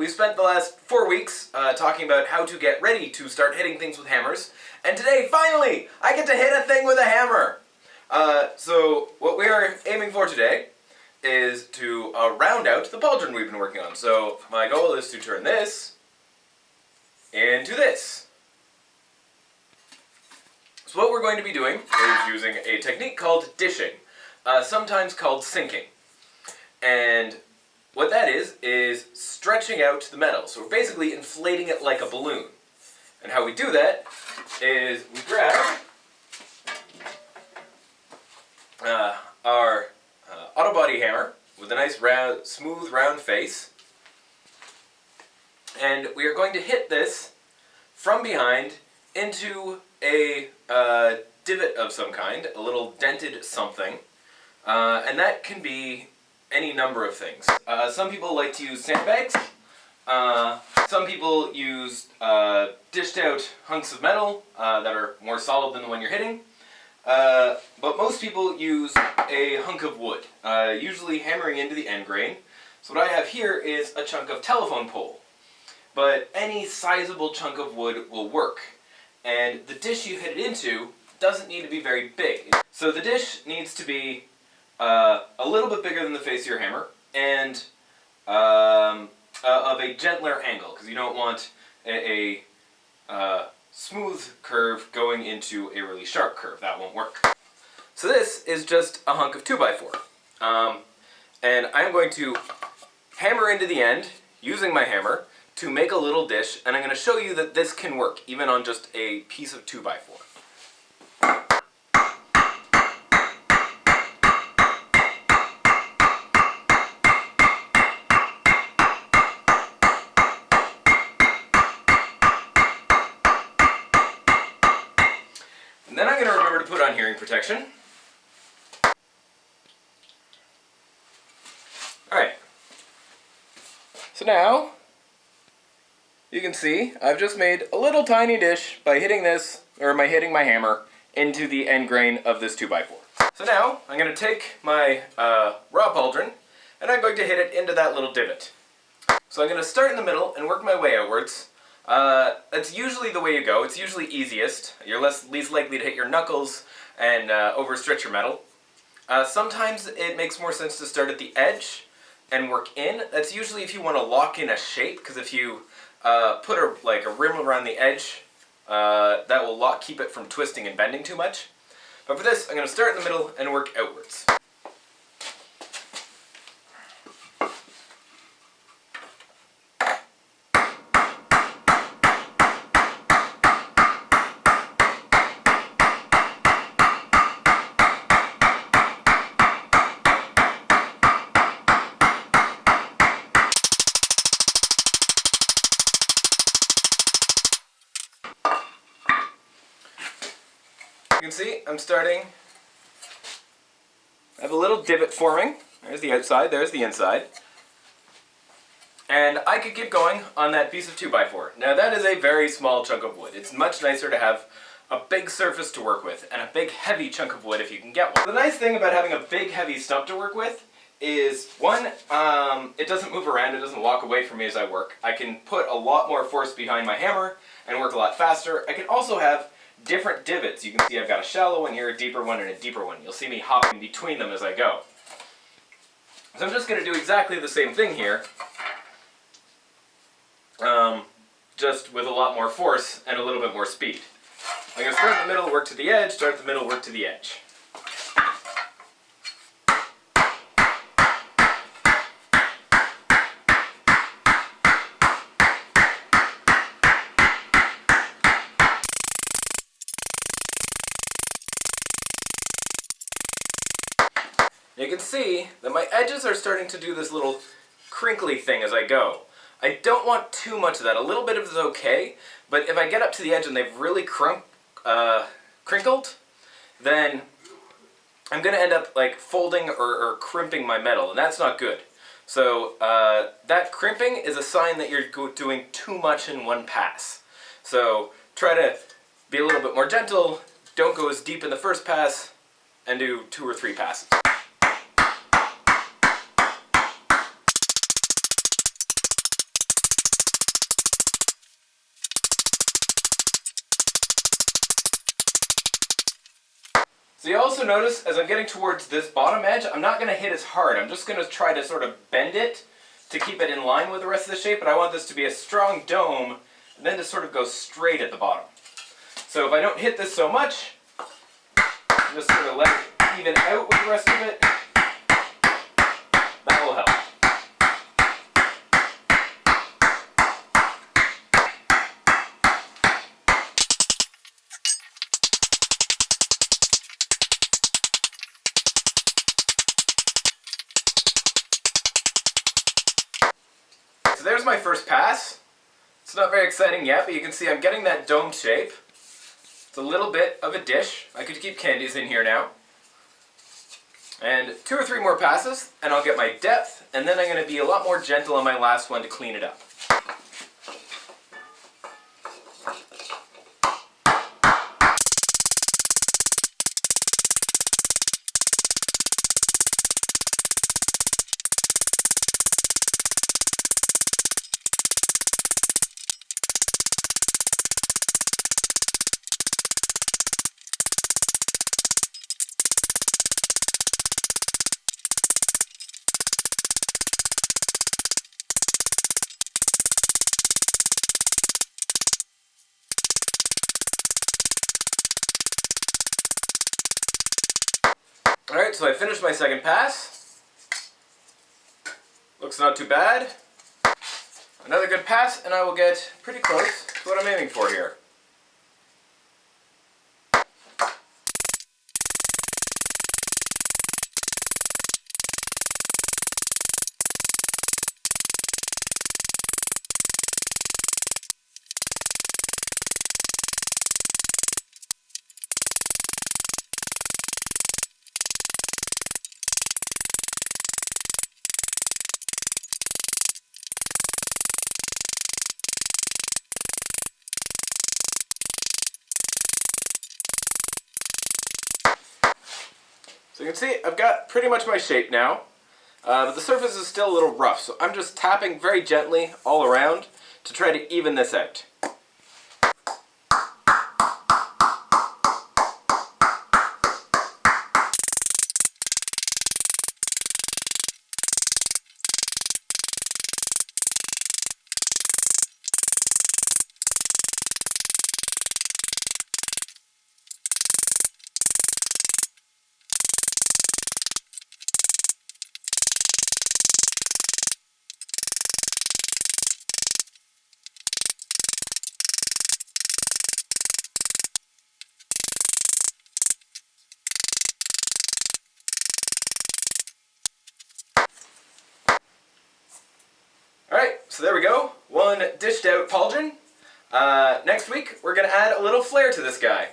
we spent the last 4 weeks talking about how to get ready to start hitting things with hammers, and today, finally, I get to hit a thing with a hammer! So what we are aiming for today is to round out the pauldron we've been working on. So my goal is to turn this into this. So what we're going to be doing is using a technique called dishing, sometimes called sinking. And what that is stretching out the metal. So we're basically inflating it like a balloon. And how we do that is we grab our auto body hammer with a nice round, smooth round face, and we are going to hit this from behind into a divot of some kind, a little dented something, and that can be any number of things. Some people like to use sandbags. Some people use dished out hunks of metal that are more solid than the one you're hitting. But most people use a hunk of wood, usually hammering into the end grain. So what I have here is a chunk of telephone pole. But any sizable chunk of wood will work. And the dish you hit it into doesn't need to be very big. So the dish needs to be a little bit bigger than the face of your hammer, and of a gentler angle, because you don't want a smooth curve going into a really sharp curve. That won't work. So this is just a hunk of 2x4. And I'm going to hammer into the end, using my hammer, to make a little dish, and I'm going to show you that this can work, even on just a piece of 2x4. And then I'm going to remember to put on hearing protection. Alright. So now, you can see I've just made a little tiny dish by hitting this, or by hitting my hammer, into the end grain of this 2x4. So now, I'm going to take my raw pauldron, and I'm going to hit it into that little divot. So I'm going to start in the middle and work my way outwards. That's usually the way you go. It's usually easiest. You're least likely to hit your knuckles and overstretch your metal. Sometimes it makes more sense to start at the edge and work in. That's usually if you want to lock in a shape, because if you put a rim around the edge, that will keep it from twisting and bending too much. But for this, I'm going to start in the middle and work outwards. You can see I'm starting, I have a little divot forming. There's the outside, there's the inside. And I could keep going on that piece of 2x4. Now that is a very small chunk of wood. It's much nicer to have a big surface to work with, and a big heavy chunk of wood if you can get one. The nice thing about having a big heavy stump to work with is, one, it doesn't move around, it doesn't walk away from me as I work. I can put a lot more force behind my hammer and work a lot faster. I can also have different divots. You can see I've got a shallow one here, a deeper one, and a deeper one. You'll see me hopping between them as I go. So I'm just going to do exactly the same thing here, just with a lot more force and a little bit more speed. I'm going to start in the middle, work to the edge, start in the middle, work to the edge. You can see that my edges are starting to do this little crinkly thing as I go. I don't want too much of that. A little bit of it is okay, but if I get up to the edge and they've really crinkled, then I'm going to end up like folding or crimping my metal, and that's not good. So that crimping is a sign that you're doing too much in one pass. So try to be a little bit more gentle, don't go as deep in the first pass, and do 2 or 3 passes. So you also notice as I'm getting towards this bottom edge, I'm not going to hit as hard. I'm just going to try to sort of bend it to keep it in line with the rest of the shape, but I want this to be a strong dome and then to sort of go straight at the bottom. So if I don't hit this so much, just sort of let it even out with the rest of it, that will help. So there's my first pass. It's not very exciting yet, but you can see I'm getting that dome shape. It's a little bit of a dish. I could keep candies in here now. And 2 or 3 more passes, and I'll get my depth, and then I'm going to be a lot more gentle on my last one to clean it up. Alright, so I finished my second pass. Looks not too bad. Another good pass, and I will get pretty close to what I'm aiming for here. So you can see I've got pretty much my shape now, but the surface is still a little rough, so I'm just tapping very gently all around to try to even this out. Alright, so there we go. One dished out pauldron. Next week, we're going to add a little flair to this guy.